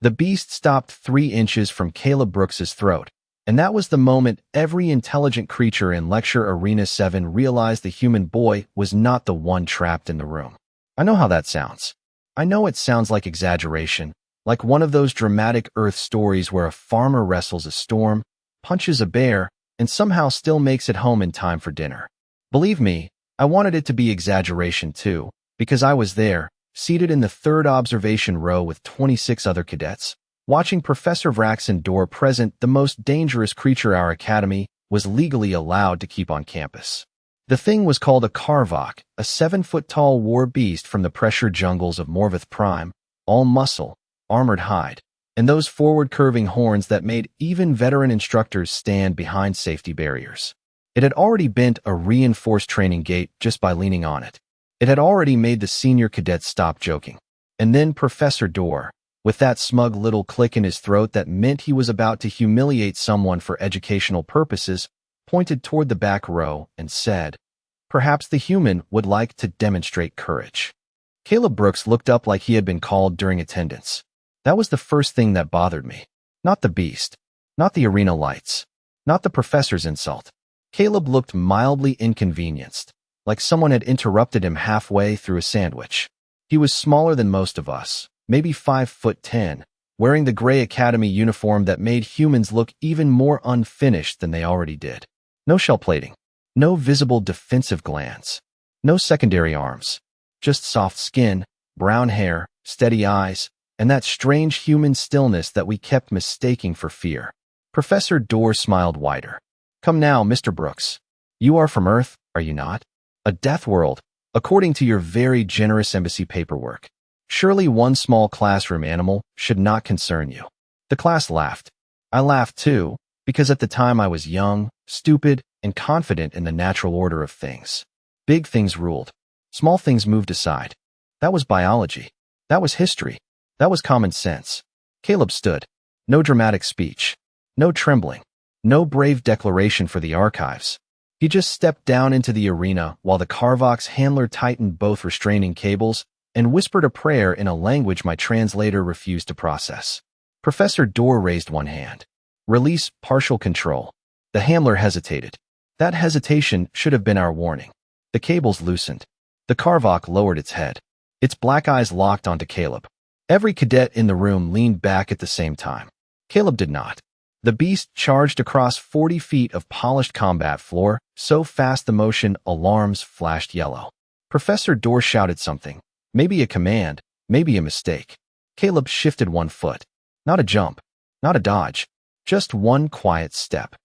The beast stopped 3 inches from Caleb Brooks's throat, and that was the moment every intelligent creature in Lecture Arena 7 realized the human boy was not the one trapped in the room. I know how that sounds. I know it sounds like exaggeration, like one of those dramatic Earth stories where a farmer wrestles a storm, punches a bear, and somehow still makes it home in time for dinner. Believe me, I wanted it to be exaggeration too, because I was there, seated in the 3rd observation row with 26 other cadets, watching Professor Vraxen Door present the most dangerous creature our academy was legally allowed to keep on campus. The thing was called a Carvok, a 7-foot-tall war beast from the pressure jungles of Morvith Prime, all muscle, armored hide, and those forward-curving horns that made even veteran instructors stand behind safety barriers. It had already bent a reinforced training gate just by leaning on it. It had already made the senior cadets stop joking. And then Professor Door, with that smug little click in his throat that meant he was about to humiliate someone for educational purposes, pointed toward the back row and said, "Perhaps the human would like to demonstrate courage." Caleb Brooks looked up like he had been called during attendance. That was the first thing that bothered me. Not the beast. Not the arena lights. Not the professor's insult. Caleb looked mildly inconvenienced, like someone had interrupted him halfway through a sandwich. He was smaller than most of us, maybe 5'10", wearing the gray academy uniform that made humans look even more unfinished than they already did. No shell plating. No visible defensive glands. No secondary arms. Just soft skin, brown hair, steady eyes, and that strange human stillness that we kept mistaking for fear. Professor Door smiled wider. "Come now, Mr. Brooks. You are from Earth, are you not? A death world, according to your very generous embassy paperwork. Surely one small classroom animal should not concern you." The class laughed. I laughed too, because at the time I was young, stupid, and confident in the natural order of things. Big things ruled. Small things moved aside. That was biology. That was history. That was common sense. Caleb stood. No dramatic speech. No trembling. No brave declaration for the archives. He just stepped down into the arena while the Carvok's handler tightened both restraining cables and whispered a prayer in a language my translator refused to process. Professor Door raised one hand. "Release partial control." The handler hesitated. That hesitation should have been our warning. The cables loosened. The Carvok lowered its head. Its black eyes locked onto Caleb. Every cadet in the room leaned back at the same time. Caleb did not. The beast charged across 40 feet of polished combat floor, so fast the motion alarms flashed yellow. Professor Door shouted something. Maybe a command, maybe a mistake. Caleb shifted 1 foot. Not a jump, not a dodge, just one quiet step.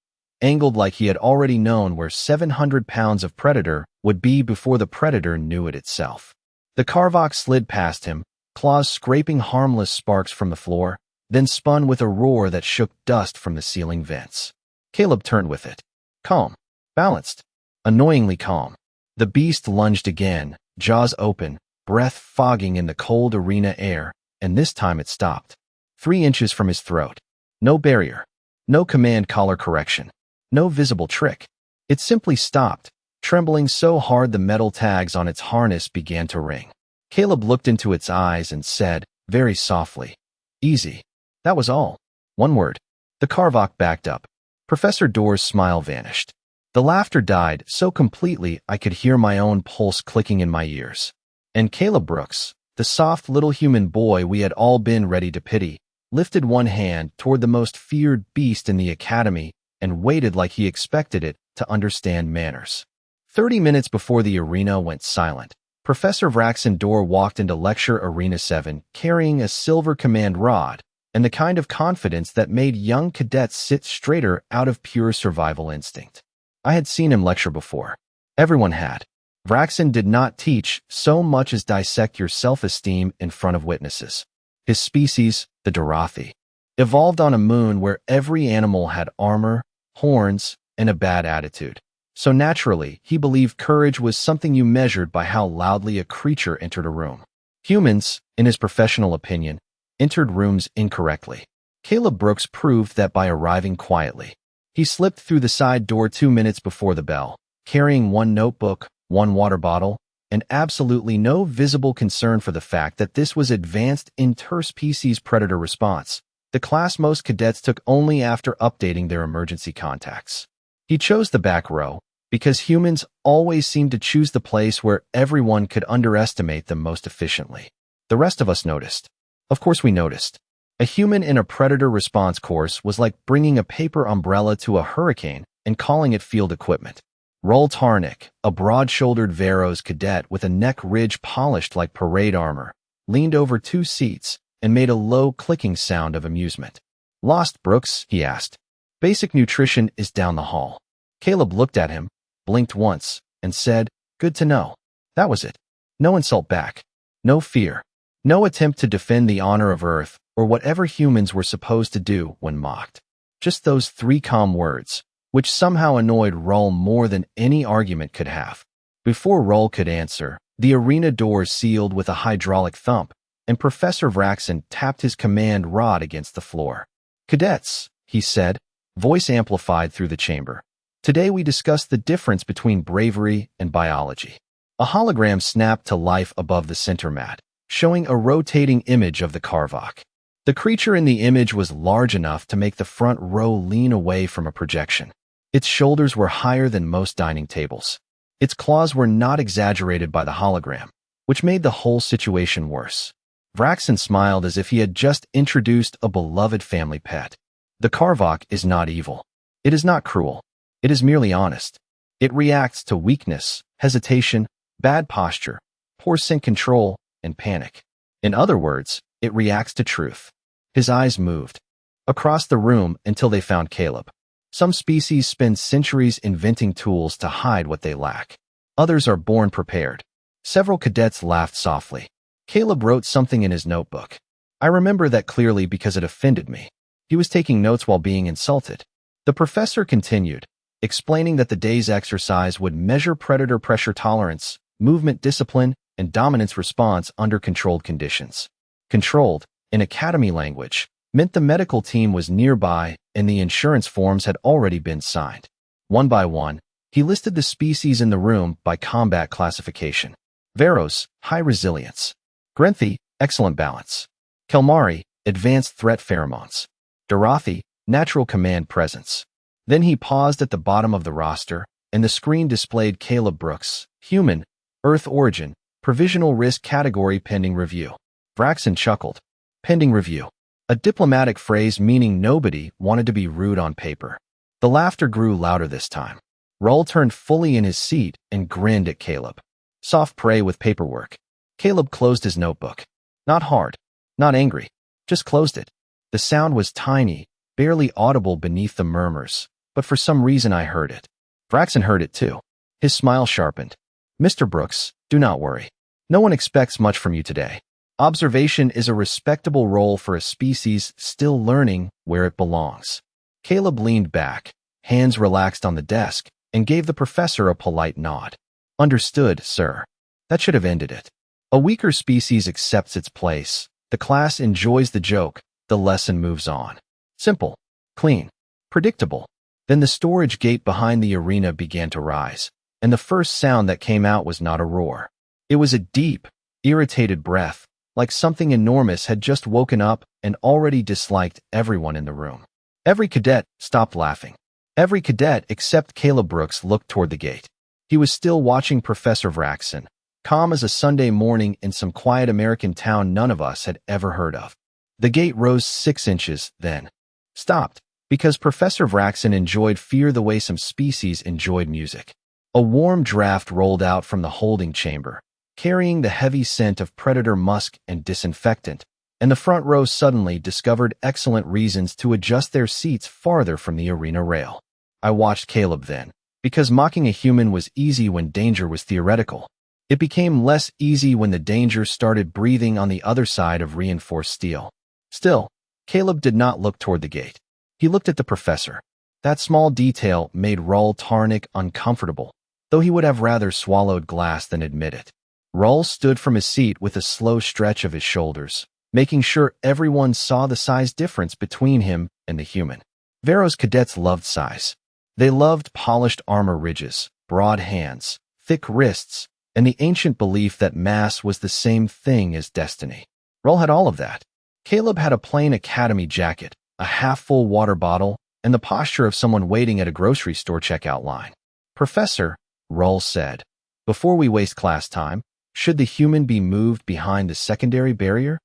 Angled like he had already known where 700 pounds of predator would be before the predator knew it itself. The Carvok slid past him, claws scraping harmless sparks from the floor, then spun with a roar that shook dust from the ceiling vents. Caleb turned with it. Calm. Balanced. Annoyingly calm. The beast lunged again, jaws open, breath fogging in the cold arena air, and this time it stopped. 3 inches from his throat. No barrier. No command collar correction. No visible trick. It simply stopped, trembling so hard the metal tags on its harness began to ring. Caleb looked into its eyes and said, very softly, "Easy." That was all. One word. The Carvok backed up. Professor Door's smile vanished. The laughter died so completely I could hear my own pulse clicking in my ears. And Caleb Brooks, the soft little human boy we had all been ready to pity, lifted one hand toward the most feared beast in the academy and waited like he expected it to understand manners. 30 minutes before the arena went silent, Professor Vraxen Door walked into Lecture Arena 7 carrying a silver command rod and the kind of confidence that made young cadets sit straighter out of pure survival instinct. I had seen him lecture before. Everyone had. Vraxen did not teach so much as dissect your self-esteem in front of witnesses. His species, the Dorothi, evolved on a moon where every animal had armor, horns, and a bad attitude. So naturally, he believed courage was something you measured by how loudly a creature entered a room. Humans, in his professional opinion, entered rooms incorrectly. Caleb Brooks proved that by arriving quietly. He slipped through the side door 2 minutes before the bell, carrying one notebook, one water bottle, and absolutely no visible concern for the fact that this was advanced interspecies predator response. The class most cadets took only after updating their emergency contacts. He chose the back row because humans always seem to choose the place where everyone could underestimate them most efficiently. The rest of us noticed. Of course we noticed. A human in a predator response course was like bringing a paper umbrella to a hurricane and calling it field equipment. Roll Tarnik, a broad-shouldered Veros cadet with a neck ridge polished like parade armor, leaned over 2 seats and made a low clicking sound of amusement. "Lost, Brooks?" he asked. "Basic nutrition is down the hall." Caleb looked at him, blinked once, and said, "Good to know." That was it. No insult back. No fear. No attempt to defend the honor of Earth or whatever humans were supposed to do when mocked. Just those 3 calm words, which somehow annoyed Rull more than any argument could have. Before Rull could answer, the arena door sealed with a hydraulic thump, and Professor Vraxen tapped his command rod against the floor. "Cadets," he said, voice amplified through the chamber. "Today we discuss the difference between bravery and biology." A hologram snapped to life above the center mat, showing a rotating image of the Karvok. The creature in the image was large enough to make the front row lean away from a projection. Its shoulders were higher than most dining tables. Its claws were not exaggerated by the hologram, which made the whole situation worse. Vraxen smiled as if he had just introduced a beloved family pet. The Karvok is not evil. It is not cruel. It is merely honest. It reacts to weakness, hesitation, bad posture, poor sync control, and panic. In other words, it reacts to truth. His eyes moved across the room until they found Caleb. Some species spend centuries inventing tools to hide what they lack. Others are born prepared. Several cadets laughed softly. Caleb wrote something in his notebook. I remember that clearly because it offended me. He was taking notes while being insulted. The professor continued, explaining that the day's exercise would measure predator pressure tolerance, movement discipline, and dominance response under controlled conditions. Controlled, in academy language, meant the medical team was nearby and the insurance forms had already been signed. One by one, he listed the species in the room by combat classification. Veros, high resilience. Grenthi, excellent balance. Kelmari, advanced threat pheromones. Dorothi, natural command presence. Then he paused at the bottom of the roster, and the screen displayed Caleb Brooks, human, Earth origin, provisional risk category pending review. Vraxen chuckled. Pending review. A diplomatic phrase meaning nobody wanted to be rude on paper. The laughter grew louder this time. Rull turned fully in his seat and grinned at Caleb. Soft prey with paperwork. Caleb closed his notebook. Not hard. Not angry. Just closed it. The sound was tiny, barely audible beneath the murmurs, but for some reason I heard it. Vraxen heard it too. His smile sharpened. Mr. Brooks, do not worry. No one expects much from you today. Observation is a respectable role for a species still learning where it belongs. Caleb leaned back, hands relaxed on the desk, and gave the professor a polite nod. Understood, sir. That should have ended it. A weaker species accepts its place. The class enjoys the joke. The lesson moves on. Simple, clean, predictable. Then the storage gate behind the arena began to rise, and the first sound that came out was not a roar. It was a deep, irritated breath, like something enormous had just woken up and already disliked everyone in the room. Every cadet stopped laughing. Every cadet except Caleb Brooks looked toward the gate. He was still watching Professor Vraxen, calm as a Sunday morning in some quiet American town none of us had ever heard of. The gate rose 6 inches, then stopped, because Professor Vraxen enjoyed fear the way some species enjoyed music. A warm draft rolled out from the holding chamber, carrying the heavy scent of predator musk and disinfectant, and the front row suddenly discovered excellent reasons to adjust their seats farther from the arena rail. I watched Caleb then, because mocking a human was easy when danger was theoretical. It became less easy when the danger started breathing on the other side of reinforced steel. Still, Caleb did not look toward the gate. He looked at the professor. That small detail made Rull Tarnik uncomfortable, though he would have rather swallowed glass than admit it. Rull stood from his seat with a slow stretch of his shoulders, making sure everyone saw the size difference between him and the human. Veros cadets loved size. They loved polished armor ridges, broad hands, thick wrists, and the ancient belief that mass was the same thing as destiny. Roll had all of that. Caleb had a plain academy jacket, a half-full water bottle, and the posture of someone waiting at a grocery store checkout line. "Professor," Roll said, "before we waste class time, should the human be moved behind the secondary barrier?"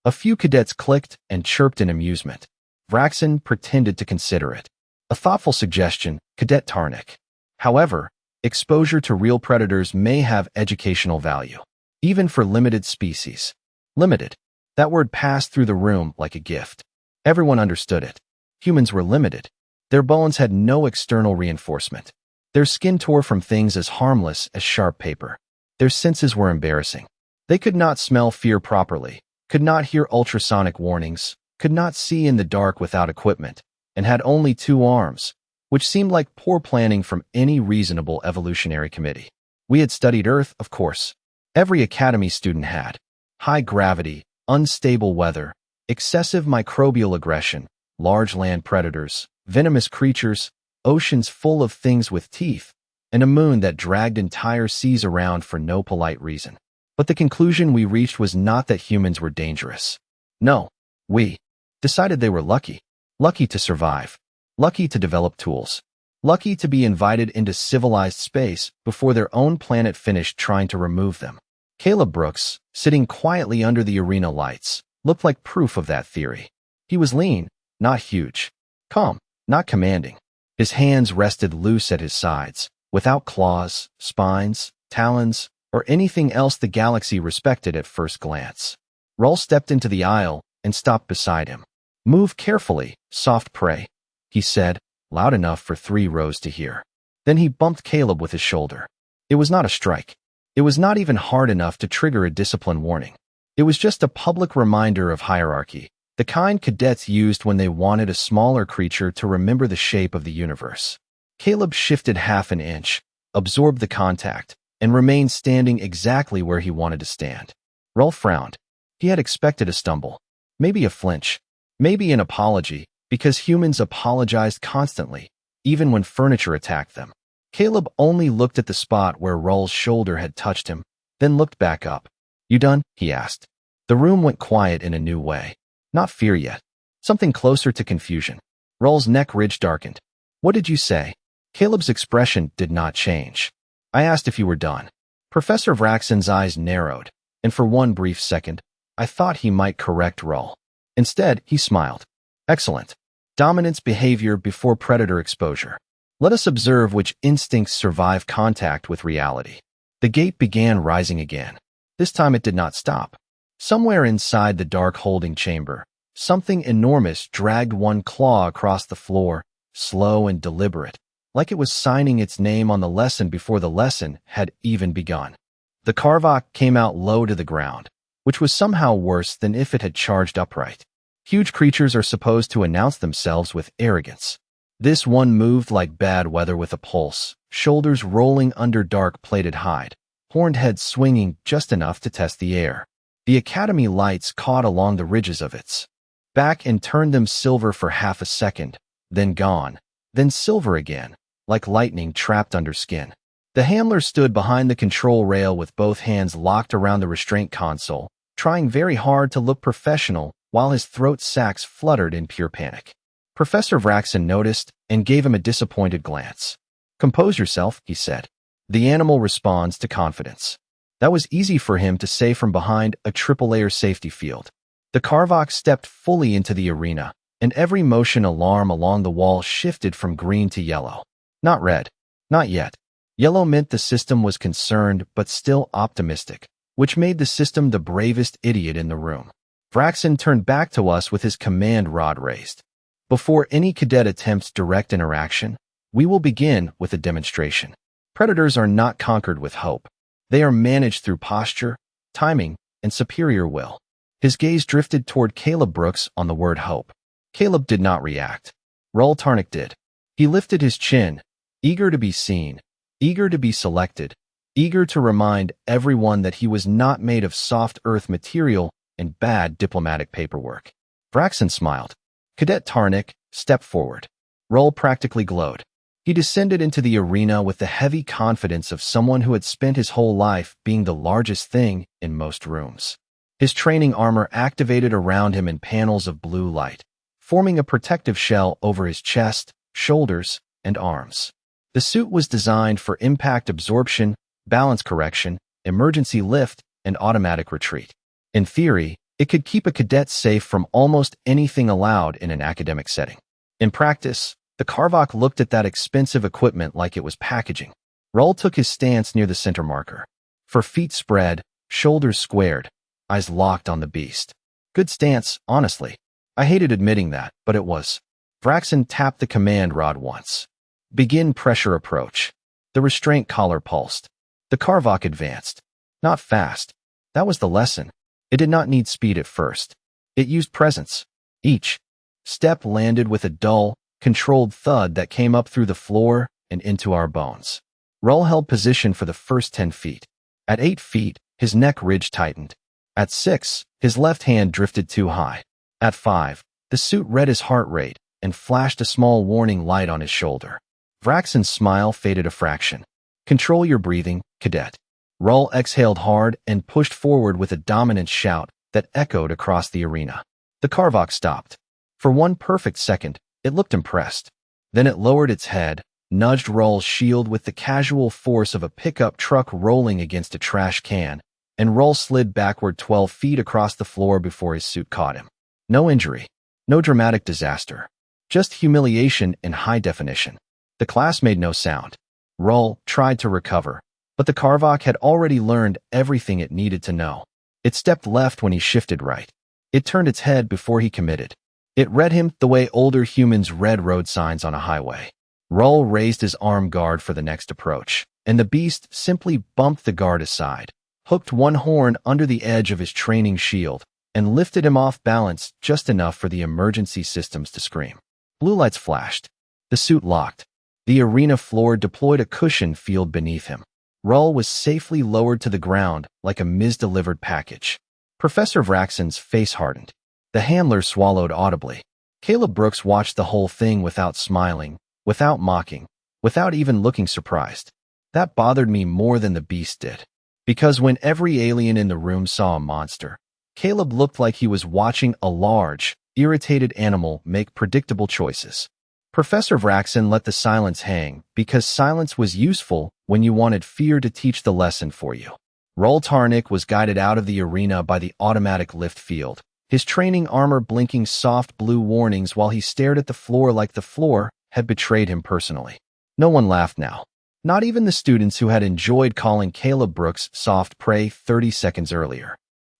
A few cadets clicked and chirped in amusement. Vraxen pretended to consider it. A thoughtful suggestion, Cadet Tarnik. However, exposure to real predators may have educational value, even for limited species. Limited. That word passed through the room like a gift. Everyone understood it. Humans were limited. Their bones had no external reinforcement. Their skin tore from things as harmless as sharp paper. Their senses were embarrassing. They could not smell fear properly, could not hear ultrasonic warnings, could not see in the dark without equipment, and had only 2 arms, which seemed like poor planning from any reasonable evolutionary committee. We had studied Earth, of course. Every academy student had. High gravity, unstable weather, excessive microbial aggression, large land predators, venomous creatures, oceans full of things with teeth, and a moon that dragged entire seas around for no polite reason. But the conclusion we reached was not that humans were dangerous. No, we decided they were lucky. Lucky to survive. Lucky to develop tools. Lucky to be invited into civilized space before their own planet finished trying to remove them. Caleb Brooks, sitting quietly under the arena lights, looked like proof of that theory. He was lean, not huge. Calm, not commanding. His hands rested loose at his sides, without claws, spines, talons, or anything else the galaxy respected at first glance. Roll stepped into the aisle and stopped beside him. "Move carefully, soft prey," he said, loud enough for 3 rows to hear. Then he bumped Caleb with his shoulder. It was not a strike. It was not even hard enough to trigger a discipline warning. It was just a public reminder of hierarchy, the kind cadets used when they wanted a smaller creature to remember the shape of the universe. Caleb shifted half an inch, absorbed the contact, and remained standing exactly where he wanted to stand. Rolf frowned. He had expected a stumble, maybe a flinch, maybe an apology, because humans apologized constantly, even when furniture attacked them. Caleb only looked at the spot where Roll's shoulder had touched him, then looked back up. "You done?" he asked. The room went quiet in a new way. Not fear yet. Something closer to confusion. Roll's neck ridge darkened. "What did you say?" Caleb's expression did not change. "I asked if you were done." Professor Vraxen's eyes narrowed, and for one brief second, I thought he might correct Roll. Instead, he smiled. "Excellent. Dominance behavior before predator exposure. Let us observe which instincts survive contact with reality." The gate began rising again. This time it did not stop. Somewhere inside the dark holding chamber, something enormous dragged one claw across the floor, slow and deliberate, like it was signing its name on the lesson before the lesson had even begun. The Karvok came out low to the ground, which was somehow worse than if it had charged upright. Huge creatures are supposed to announce themselves with arrogance. This one moved like bad weather with a pulse, shoulders rolling under dark-plated hide, horned head swinging just enough to test the air. The academy lights caught along the ridges of its back and turned them silver for half a second, then gone, then silver again, like lightning trapped under skin. The handler stood behind the control rail with both hands locked around the restraint console, trying very hard to look professional while his throat sacs fluttered in pure panic. Professor Vraxen noticed and gave him a disappointed glance. "Compose yourself," he said. "The animal responds to confidence." That was easy for him to say from behind a triple-layer safety field. The Karvok stepped fully into the arena, and every motion alarm along the wall shifted from green to yellow. Not red. Not yet. Yellow meant the system was concerned but still optimistic, which made the system the bravest idiot in the room. Vraxen turned back to us with his command rod raised. "Before any cadet attempts direct interaction, we will begin with a demonstration. Predators are not conquered with hope. They are managed through posture, timing, and superior will." His gaze drifted toward Caleb Brooks on the word hope. Caleb did not react. Roll Tarnik did. He lifted his chin, eager to be seen, eager to be selected, eager to remind everyone that he was not made of soft earth material and bad diplomatic paperwork. Vraxen smiled. Cadet Tarnik stepped forward. Roll practically glowed. He descended into the arena with the heavy confidence of someone who had spent his whole life being the largest thing in most rooms. His training armor activated around him in panels of blue light, forming a protective shell over his chest, shoulders, and arms. The suit was designed for impact absorption, balance correction, emergency lift, and automatic retreat. In theory, it could keep a cadet safe from almost anything allowed in an academic setting. In practice, the Carvok looked at that expensive equipment like it was packaging. Rull took his stance near the center marker. For feet spread, shoulders squared, eyes locked on the beast. Good stance, honestly. I hated admitting that, but it was. Vraxen tapped the command rod once. Begin pressure approach. The restraint collar pulsed. The Carvok advanced. Not fast. That was the lesson. It did not need speed at first. It used presence. Each step landed with a dull, controlled thud that came up through the floor and into our bones. Rull held position for the first 10 feet. At 8 feet, his neck ridge tightened. At 6, his left hand drifted too high. At 5, the suit read his heart rate and flashed a small warning light on his shoulder. Vraxen's smile faded a fraction. Control your breathing, cadet. Rull exhaled hard and pushed forward with a dominant shout that echoed across the arena. The Carvok stopped. For one perfect second, it looked impressed. Then it lowered its head, nudged Rull's shield with the casual force of a pickup truck rolling against a trash can, and Rull slid backward 12 feet across the floor before his suit caught him. No injury. No dramatic disaster. Just humiliation in high definition. The class made no sound. Rull tried to recover, but the Carvok had already learned everything it needed to know. It stepped left when he shifted right. It turned its head before he committed. It read him the way older humans read road signs on a highway. Rull raised his arm guard for the next approach, and the beast simply bumped the guard aside, hooked one horn under the edge of his training shield, and lifted him off balance just enough for the emergency systems to scream. Blue lights flashed. The suit locked. The arena floor deployed a cushion field beneath him. Rull was safely lowered to the ground like a misdelivered package. Professor Vraxen's face hardened. The handler swallowed audibly. Caleb Brooks watched the whole thing without smiling, without mocking, without even looking surprised. That bothered me more than the beast did. Because when every alien in the room saw a monster, Caleb looked like he was watching a large, irritated animal make predictable choices. Professor Vraxen let the silence hang because silence was useful when you wanted fear to teach the lesson for you. Rull Tarnik was guided out of the arena by the automatic lift field, his training armor blinking soft blue warnings while he stared at the floor like the floor had betrayed him personally. No one laughed now. Not even the students who had enjoyed calling Caleb Brooks soft prey 30 seconds earlier.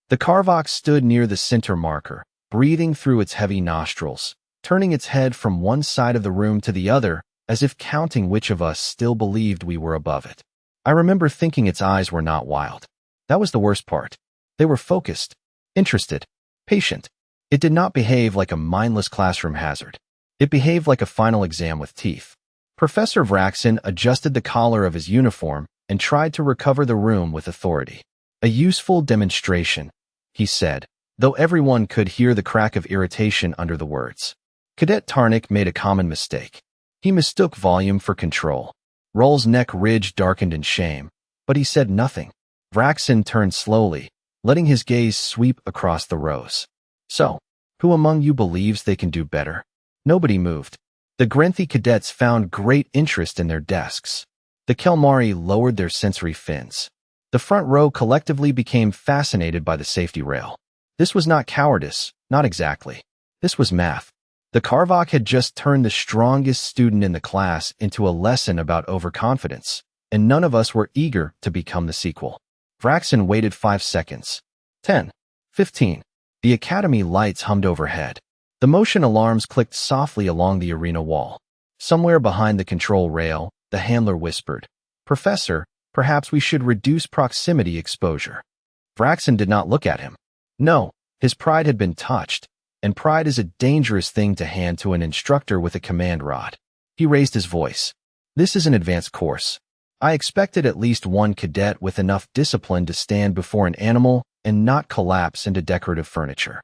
The Carvok stood near the center marker, breathing through its heavy nostrils, turning its head from one side of the room to the other as if counting which of us still believed we were above it. I remember thinking its eyes were not wild. That was the worst part. They were focused, interested, patient. It did not behave like a mindless classroom hazard. It behaved like a final exam with teeth. Professor Vraxen adjusted the collar of his uniform and tried to recover the room with authority. A useful demonstration, he said, though everyone could hear the crack of irritation under the words. Cadet Tarnik made a common mistake. He mistook volume for control. Rull's neck ridge darkened in shame, but he said nothing. Vraxen turned slowly, letting his gaze sweep across the rows. So, who among you believes they can do better? Nobody moved. The Grenthi cadets found great interest in their desks. The Kelmari lowered their sensory fins. The front row collectively became fascinated by the safety rail. This was not cowardice, not exactly. This was math. The Carvok had just turned the strongest student in the class into a lesson about overconfidence, and none of us were eager to become the sequel. Vraxen waited 5 seconds. 10. 15. The academy lights hummed overhead. The motion alarms clicked softly along the arena wall. Somewhere behind the control rail, the handler whispered, "Professor, perhaps we should reduce proximity exposure." Vraxen did not look at him. No, his pride had been touched, and pride is a dangerous thing to hand to an instructor with a command rod. He raised his voice. "This is an advanced course. I expected at least one cadet with enough discipline to stand before an animal and not collapse into decorative furniture."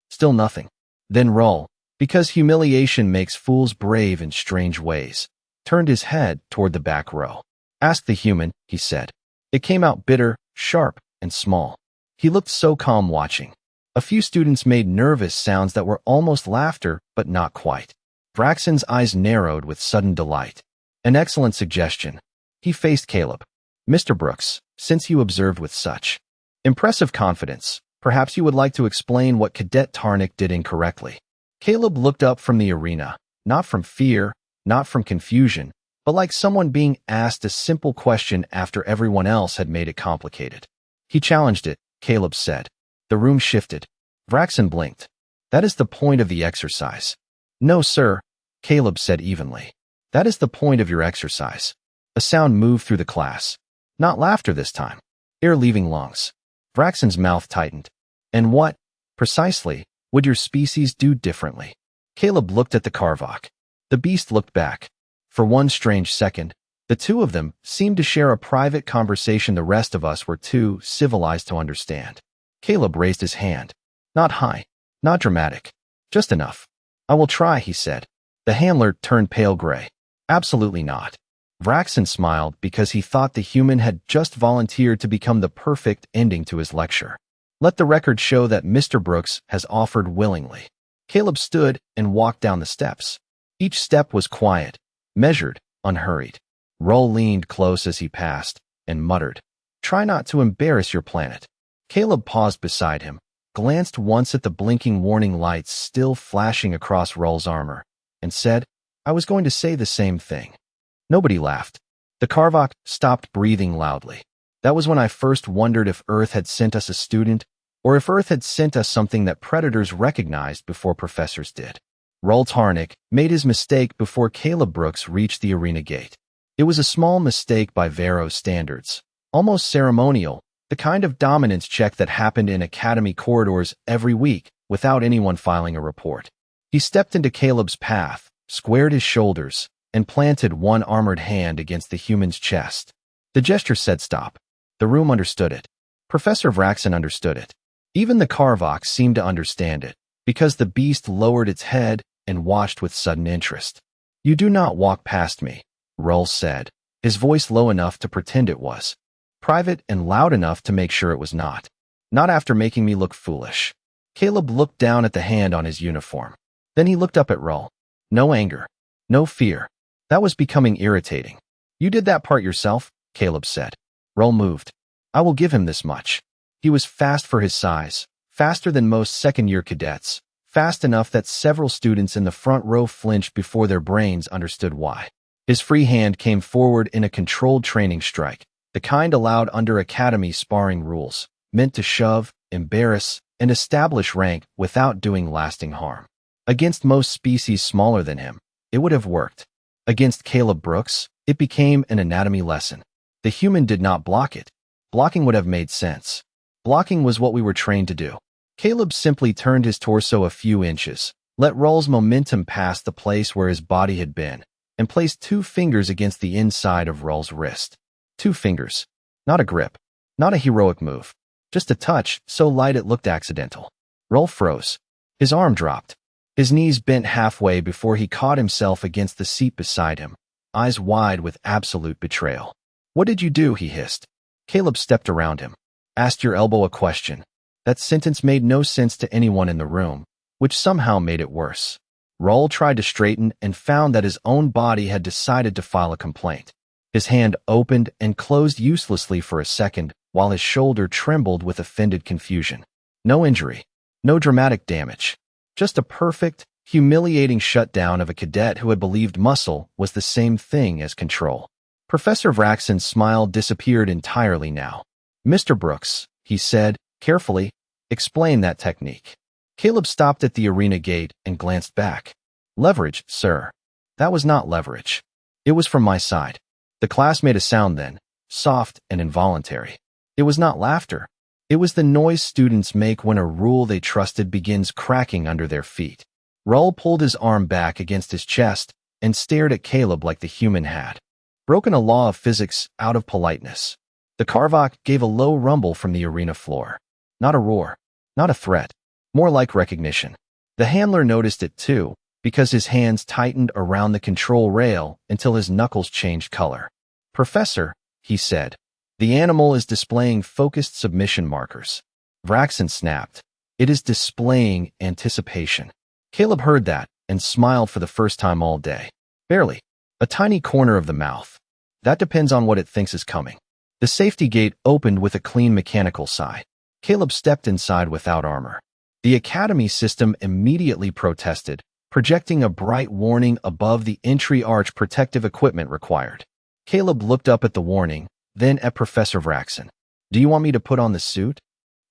Still nothing. Then Rull, because humiliation makes fools brave in strange ways, turned his head toward the back row. "Ask the human," he said. It came out bitter, sharp, and small. He looked so calm watching. A few students made nervous sounds that were almost laughter, but not quite. Braxton's eyes narrowed with sudden delight. "An excellent suggestion." He faced Caleb. "Mr. Brooks, since you observed with such impressive confidence, perhaps you would like to explain what Cadet Tarnick did incorrectly." Caleb looked up from the arena, not from fear, not from confusion, but like someone being asked a simple question after everyone else had made it complicated. "He challenged it," Caleb said. The room shifted. Braxton blinked. "That is the point of the exercise." "No, sir," Caleb said evenly. "That is the point of your exercise." A sound moved through the class. Not laughter this time. Air leaving lungs. Braxton's mouth tightened. "And what, precisely, would your species do differently?" Caleb looked at the Karvok. The beast looked back. For one strange second, the two of them seemed to share a private conversation the rest of us were too civilized to understand. Caleb raised his hand. Not high, not dramatic, just enough. "I will try," he said. The handler turned pale gray. "Absolutely not." Braxton smiled because he thought the human had just volunteered to become the perfect ending to his lecture. "Let the record show that Mr. Brooks has offered willingly." Caleb stood and walked down the steps. Each step was quiet, measured, unhurried. Roll leaned close as he passed and muttered, "Try not to embarrass your planet." Caleb paused beside him, glanced once at the blinking warning lights still flashing across Roll's armor, and said, "I was going to say the same thing." Nobody laughed. The Karvok stopped breathing loudly. That was when I first wondered if Earth had sent us a student, or if Earth had sent us something that predators recognized before professors did. Roll Tarnick made his mistake before Caleb Brooks reached the arena gate. It was a small mistake by Vero's standards, almost ceremonial, the kind of dominance check that happened in academy corridors every week without anyone filing a report. He stepped into Caleb's path, squared his shoulders, and planted one armored hand against the human's chest. The gesture said stop. The room understood it. Professor Vraxen understood it. Even the Karvok seemed to understand it, because the beast lowered its head and watched with sudden interest. "You do not walk past me," Roll said, his voice low enough to pretend it was, private and loud enough to make sure it was not. "Not after making me look foolish." Caleb looked down at the hand on his uniform. Then he looked up at Roll. No anger, no fear. That was becoming irritating. "You did that part yourself," Caleb said. Roll moved. "I will give him this much." He was fast for his size, faster than most second-year cadets, fast enough that several students in the front row flinched before their brains understood why. His free hand came forward in a controlled training strike, the kind allowed under academy sparring rules, meant to shove, embarrass, and establish rank without doing lasting harm. Against most species smaller than him, it would have worked. Against Caleb Brooks, it became an anatomy lesson. The human did not block it. Blocking would have made sense. Blocking was what we were trained to do. Caleb simply turned his torso a few inches, let Roll's momentum pass the place where his body had been, and placed 2 fingers against the inside of Roll's wrist. 2 fingers. Not a grip. Not a heroic move. Just a touch, so light it looked accidental. Roll froze. His arm dropped. His knees bent halfway before he caught himself against the seat beside him, eyes wide with absolute betrayal. "What did you do?" he hissed. Caleb stepped around him. "Asked your elbow a question." That sentence made no sense to anyone in the room, which somehow made it worse. Roll tried to straighten and found that his own body had decided to file a complaint. His hand opened and closed uselessly for a second, while his shoulder trembled with offended confusion. No injury. No dramatic damage. Just a perfect, humiliating shutdown of a cadet who had believed muscle was the same thing as control. Professor Vraxen's smile disappeared entirely now. "Mr. Brooks," he said, carefully, "explain that technique." Caleb stopped at the arena gate and glanced back. "Leverage, sir." That was not leverage. It was from my side. The class made a sound then, soft and involuntary. It was not laughter. It was the noise students make when a rule they trusted begins cracking under their feet. Roll pulled his arm back against his chest and stared at Caleb like the human had broken a law of physics out of politeness. The Karvok gave a low rumble from the arena floor. Not a roar, not a threat, more like recognition. The handler noticed it too, because his hands tightened around the control rail until his knuckles changed color. "Professor," he said, "the animal is displaying focused submission markers." Vraxen snapped. "It is displaying anticipation." Caleb heard that and smiled for the first time all day. Barely. A tiny corner of the mouth. "That depends on what it thinks is coming." The safety gate opened with a clean mechanical sigh. Caleb stepped inside without armor. The Academy system immediately protested, projecting a bright warning above the entry arch protective equipment required. Caleb looked up at the warning, then at Professor Vraxen. "Do you want me to put on the suit?"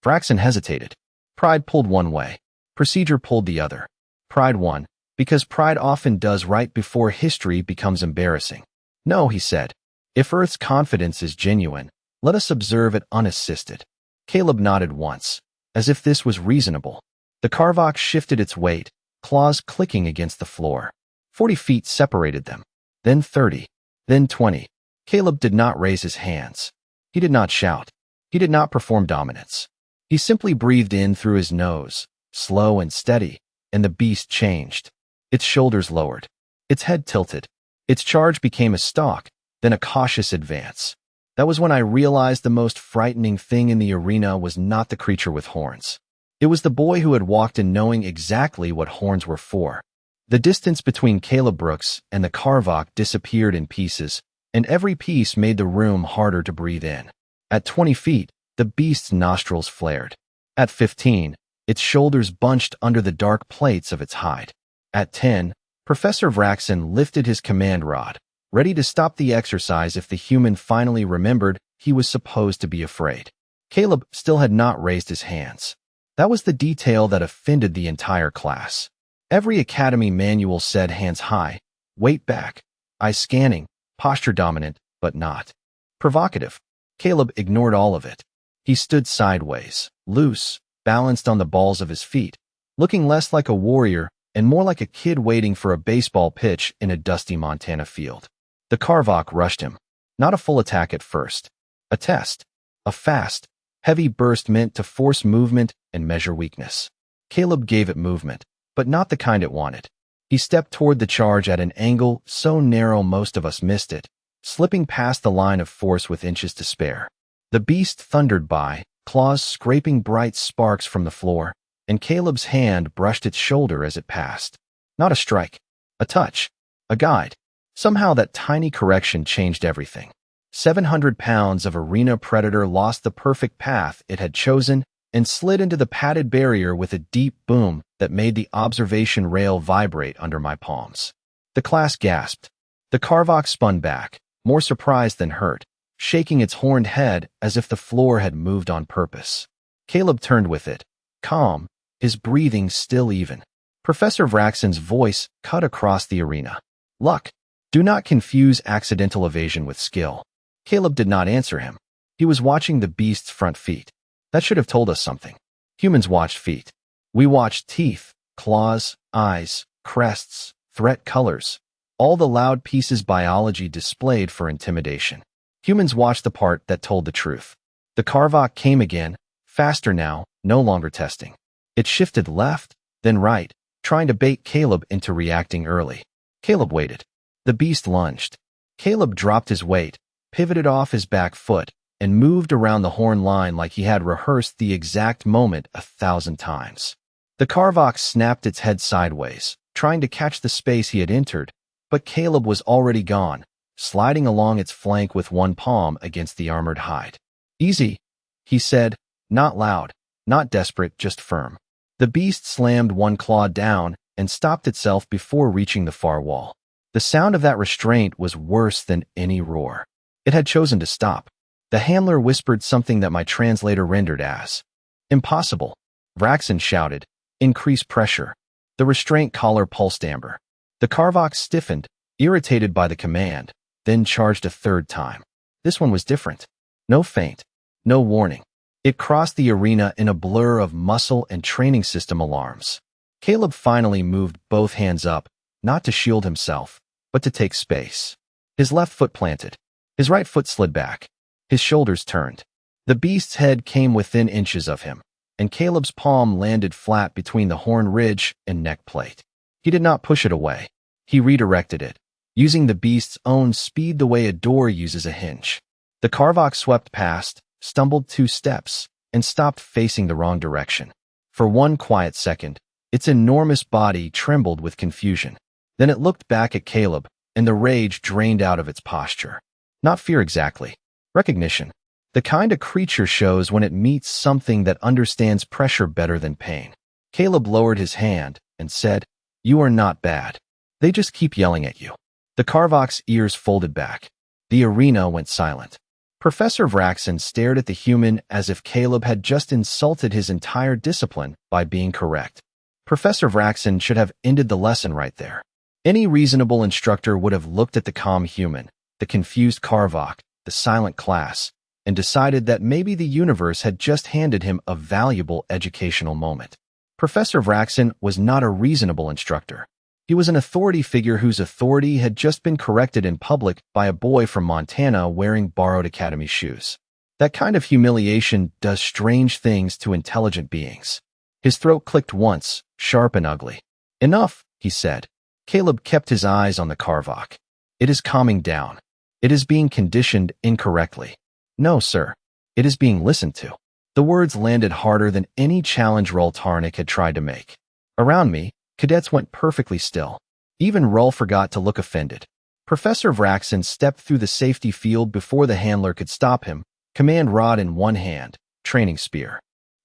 Vraxen hesitated. Pride pulled one way. Procedure pulled the other. Pride won, because pride often does right before history becomes embarrassing. "No," he said. "If Earth's confidence is genuine, let us observe it unassisted." Caleb nodded once, as if this was reasonable. The Carvox shifted its weight, claws clicking against the floor. 40 feet separated them, then 30, then 20. Caleb did not raise his hands. He did not shout. He did not perform dominance. He simply breathed in through his nose, slow and steady, and the beast changed. Its shoulders lowered. Its head tilted. Its charge became a stalk, then a cautious advance. That was when I realized the most frightening thing in the arena was not the creature with horns. It was the boy who had walked in knowing exactly what horns were for. The distance between Caleb Brooks and the Carvox disappeared in pieces, and every piece made the room harder to breathe in. At 20 feet, the beast's nostrils flared. At 15, its shoulders bunched under the dark plates of its hide. At 10, Professor Vraxen lifted his command rod, ready to stop the exercise if the human finally remembered he was supposed to be afraid. Caleb still had not raised his hands. That was the detail that offended the entire class. Every academy manual said hands high, weight back, eyes scanning, posture dominant, but not provocative. Caleb ignored all of it. He stood sideways, loose, balanced on the balls of his feet, looking less like a warrior and more like a kid waiting for a baseball pitch in a dusty Montana field. The Carvox rushed him. Not a full attack at first. A test. A fast, heavy burst meant to force movement and measure weakness. Caleb gave it movement, but not the kind it wanted. He stepped toward the charge at an angle so narrow most of us missed it, slipping past the line of force with inches to spare. The beast thundered by, claws scraping bright sparks from the floor, and Caleb's hand brushed its shoulder as it passed. Not a strike. A touch. A guide. Somehow that tiny correction changed everything. 700 pounds of arena predator lost the perfect path it had chosen and slid into the padded barrier with a deep boom that made the observation rail vibrate under my palms. The class gasped. The Carvox spun back, more surprised than hurt, shaking its horned head as if the floor had moved on purpose. Caleb turned with it, calm, his breathing still even. Professor Vraxen's voice cut across the arena. "Luck. Do not confuse accidental evasion with skill." Caleb did not answer him. He was watching the beast's front feet. That should have told us something. Humans watched feet. We watched teeth, claws, eyes, crests, threat colors, all the loud pieces biology displayed for intimidation. Humans watched the part that told the truth. The Carvox came again, faster now, no longer testing. It shifted left, then right, trying to bait Caleb into reacting early. Caleb waited. The beast lunged. Caleb dropped his weight, pivoted off his back foot, and moved around the horn line like he had rehearsed the exact moment 1,000 times. The Carvox snapped its head sideways, trying to catch the space he had entered, but Caleb was already gone, sliding along its flank with one palm against the armored hide. "Easy," he said, not loud, not desperate, just firm. The beast slammed one claw down and stopped itself before reaching the far wall. The sound of that restraint was worse than any roar. It had chosen to stop. The handler whispered something that my translator rendered as impossible. Vraxen shouted, "Increase pressure." The restraint collar pulsed amber. The Carvox stiffened, irritated by the command, then charged a third time. This one was different. No feint, no warning. It crossed the arena in a blur of muscle and training system alarms. Caleb finally moved both hands up, not to shield himself, but to take space. His left foot planted. His right foot slid back. His shoulders turned. The beast's head came within inches of him, and Caleb's palm landed flat between the horn ridge and neck plate. He did not push it away. He redirected it, using the beast's own speed the way a door uses a hinge. The Carvok swept past, stumbled 2 steps, and stopped facing the wrong direction. For one quiet second, its enormous body trembled with confusion. Then it looked back at Caleb, and the rage drained out of its posture. Not fear exactly. Recognition. The kind of creature shows when it meets something that understands pressure better than pain. Caleb lowered his hand and said, "You are not bad. They just keep yelling at you." The Carvok's ears folded back. The arena went silent. Professor Vraxen stared at the human as if Caleb had just insulted his entire discipline by being correct. Professor Vraxen should have ended the lesson right there. Any reasonable instructor would have looked at the calm human, the confused Carvok, the silent class, and decided that maybe the universe had just handed him a valuable educational moment. Professor Vraxen was not a reasonable instructor. He was an authority figure whose authority had just been corrected in public by a boy from Montana wearing borrowed academy shoes. That kind of humiliation does strange things to intelligent beings. His throat clicked once, sharp and ugly. "Enough," he said. Caleb kept his eyes on the Carvok. "It is calming down. It is being conditioned incorrectly." "No, sir. It is being listened to." The words landed harder than any challenge roll Tarnik had tried to make. Around me, cadets went perfectly still. Even Rull forgot to look offended. Professor Vraxen stepped through the safety field before the handler could stop him, command rod in one hand, training spear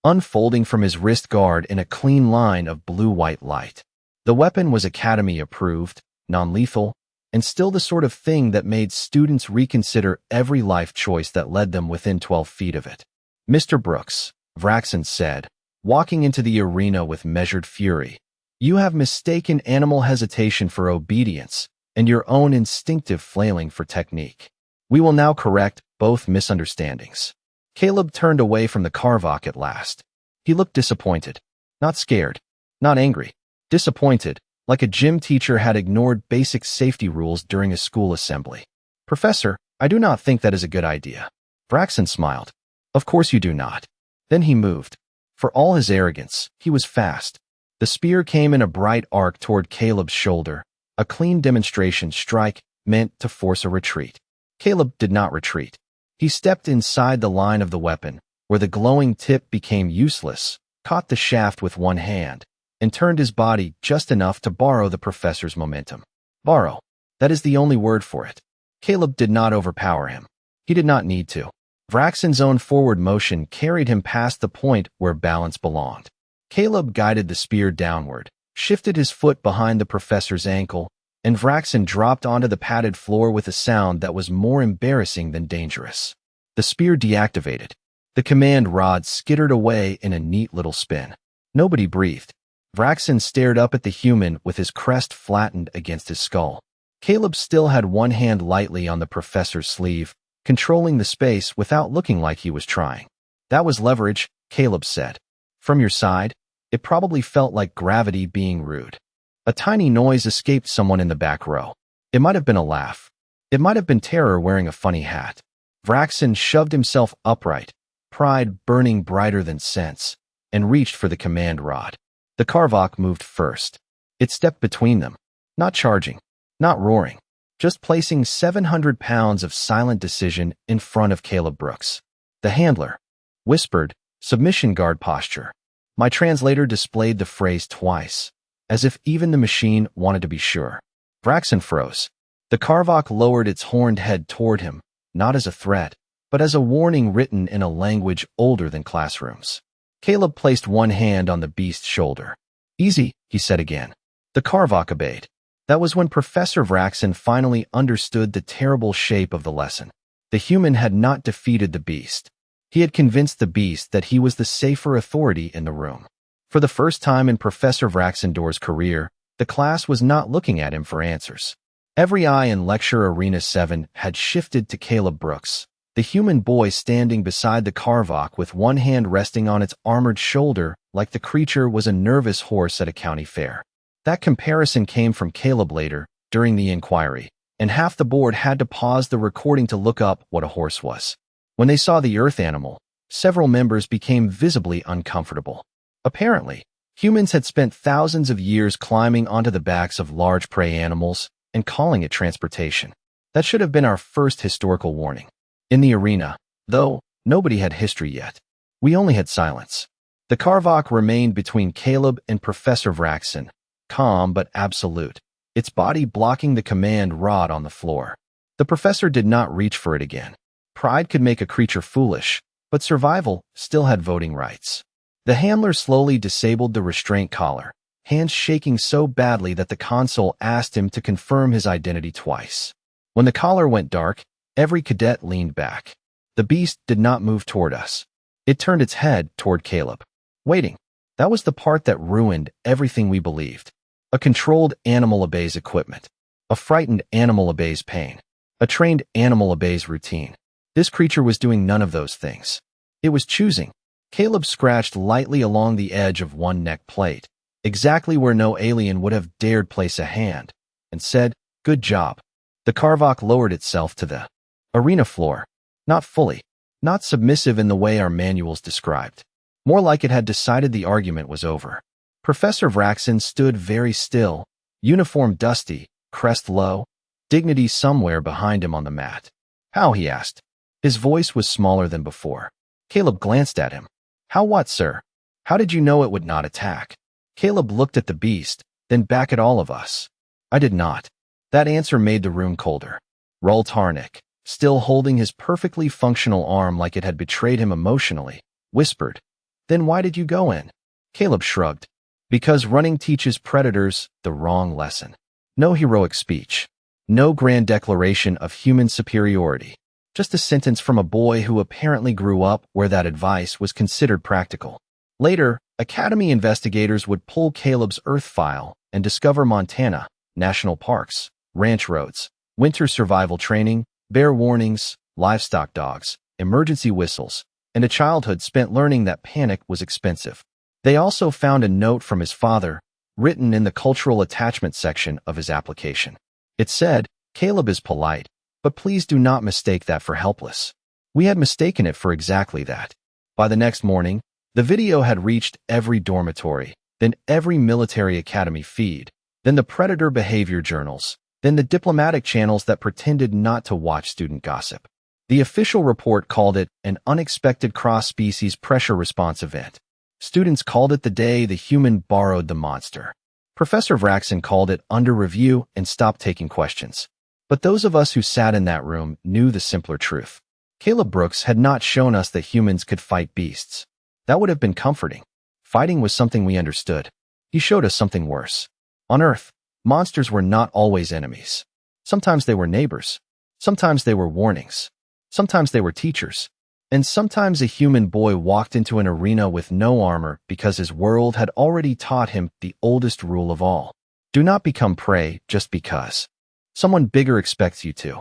unfolding from his wrist guard in a clean line of blue-white light. The weapon was academy-approved, non-lethal, and still the sort of thing that made students reconsider every life choice that led them within 12 feet of it. "Mr. Brooks," Vraxen said, walking into the arena with measured fury, "you have mistaken animal hesitation for obedience and your own instinctive flailing for technique. We will now correct both misunderstandings." Caleb turned away from the Carvok at last. He looked disappointed. Not scared. Not angry. Disappointed, like a gym teacher had ignored basic safety rules during a school assembly. "Professor, I do not think that is a good idea." Vraxen smiled. "Of course you do not." Then he moved. For all his arrogance, he was fast. The spear came in a bright arc toward Caleb's shoulder, a clean demonstration strike meant to force a retreat. Caleb did not retreat. He stepped inside the line of the weapon, where the glowing tip became useless, caught the shaft with one hand, and turned his body just enough to borrow the professor's momentum. Borrow. That is the only word for it. Caleb did not overpower him. He did not need to. Vraxen's own forward motion carried him past the point where balance belonged. Caleb guided the spear downward, shifted his foot behind the professor's ankle, and Vraxen dropped onto the padded floor with a sound that was more embarrassing than dangerous. The spear deactivated. The command rod skittered away in a neat little spin. Nobody breathed. Vraxen stared up at the human with his crest flattened against his skull. Caleb still had one hand lightly on the professor's sleeve, controlling the space without looking like he was trying. "That was leverage," Caleb said. "From your side, it probably felt like gravity being rude." A tiny noise escaped someone in the back row. It might have been a laugh. It might have been terror wearing a funny hat. Vraxen shoved himself upright, pride burning brighter than sense, and reached for the command rod. The Carvok moved first. It stepped between them, not charging, not roaring, just placing 700 pounds of silent decision in front of Caleb Brooks. The handler whispered, "Submission guard posture." My translator displayed the phrase twice, as if even the machine wanted to be sure. Vraxen froze. The Carvok lowered its horned head toward him, not as a threat, but as a warning written in a language older than classrooms. Caleb placed one hand on the beast's shoulder. "Easy," he said again. The Carvok obeyed. That was when Professor Vraxen finally understood the terrible shape of the lesson. The human had not defeated the beast. He had convinced the beast that he was the safer authority in the room. For the first time in Professor Vraxendor's career, the class was not looking at him for answers. Every eye in Lecture Arena 7 had shifted to Caleb Brooks, the human boy standing beside the Carvok with one hand resting on its armored shoulder like the creature was a nervous horse at a county fair. That comparison came from Caleb later, during the inquiry, and half the board had to pause the recording to look up what a horse was. When they saw the earth animal, several members became visibly uncomfortable. Apparently, Humans had spent thousands of years climbing onto the backs of large prey animals and calling it transportation. That should have been our first historical warning. In the arena, though, nobody had history yet. We only had silence. The Carvok remained between Caleb and Professor Vraxen, calm but absolute, its body blocking the command rod on the floor. The professor did not reach for it again. Pride could make a creature foolish, but survival still had voting rights. The handler slowly disabled the restraint collar, hands shaking so badly that the console asked him to confirm his identity twice. When the collar went dark, every cadet leaned back. The beast did not move toward us. It turned its head toward Caleb. Waiting. That was the part that ruined everything we believed. A controlled animal obeys equipment. A frightened animal obeys pain. A trained animal obeys routine. This creature was doing none of those things. It was choosing. Caleb scratched lightly along the edge of one neck plate, exactly where no alien would have dared place a hand, and said, "Good job." The Carvok lowered itself to the arena floor. Not fully. Not submissive in the way our manuals described. More like it had decided the argument was over. Professor Vraxen stood very still, uniform dusty, crest low, dignity somewhere behind him on the mat. "How?" he asked. His voice was smaller than before. Caleb glanced at him. "How what, sir? How did you know it would not attack?" Caleb looked at the beast, then back at all of us. I did not. That answer made the room colder. Rul Tarnik, still holding his perfectly functional arm like it had betrayed him emotionally, whispered, "Then why did you go in?" Caleb shrugged. "Because running teaches predators the wrong lesson. No heroic speech. No grand declaration of human superiority. Just a sentence from a boy who apparently grew up where that advice was considered practical." Later, Academy investigators would pull Caleb's Earth file and discover Montana, national parks, ranch roads, winter survival training, bear warnings, livestock dogs, emergency whistles, and a childhood spent learning that panic was expensive. They also found a note from his father, written in the cultural attachment section of his application. It said, "Caleb is polite, but please do not mistake that for helpless." We had mistaken it for exactly that. By the next morning, the video had reached every dormitory, then every military academy feed, then the predator behavior journals, then the diplomatic channels that pretended not to watch student gossip. The official report called it an unexpected cross-species pressure response event. Students called it the day the human borrowed the monster. Professor Vraxen called it under review and stopped taking questions. But those of us who sat in that room knew the simpler truth. Caleb Brooks had not shown us that humans could fight beasts. That would have been comforting. Fighting was something we understood. He showed us something worse. On Earth, monsters were not always enemies. Sometimes they were neighbors. Sometimes they were warnings. Sometimes they were teachers. And sometimes a human boy walked into an arena with no armor because his world had already taught him the oldest rule of all. Do not become prey just because someone bigger expects you to.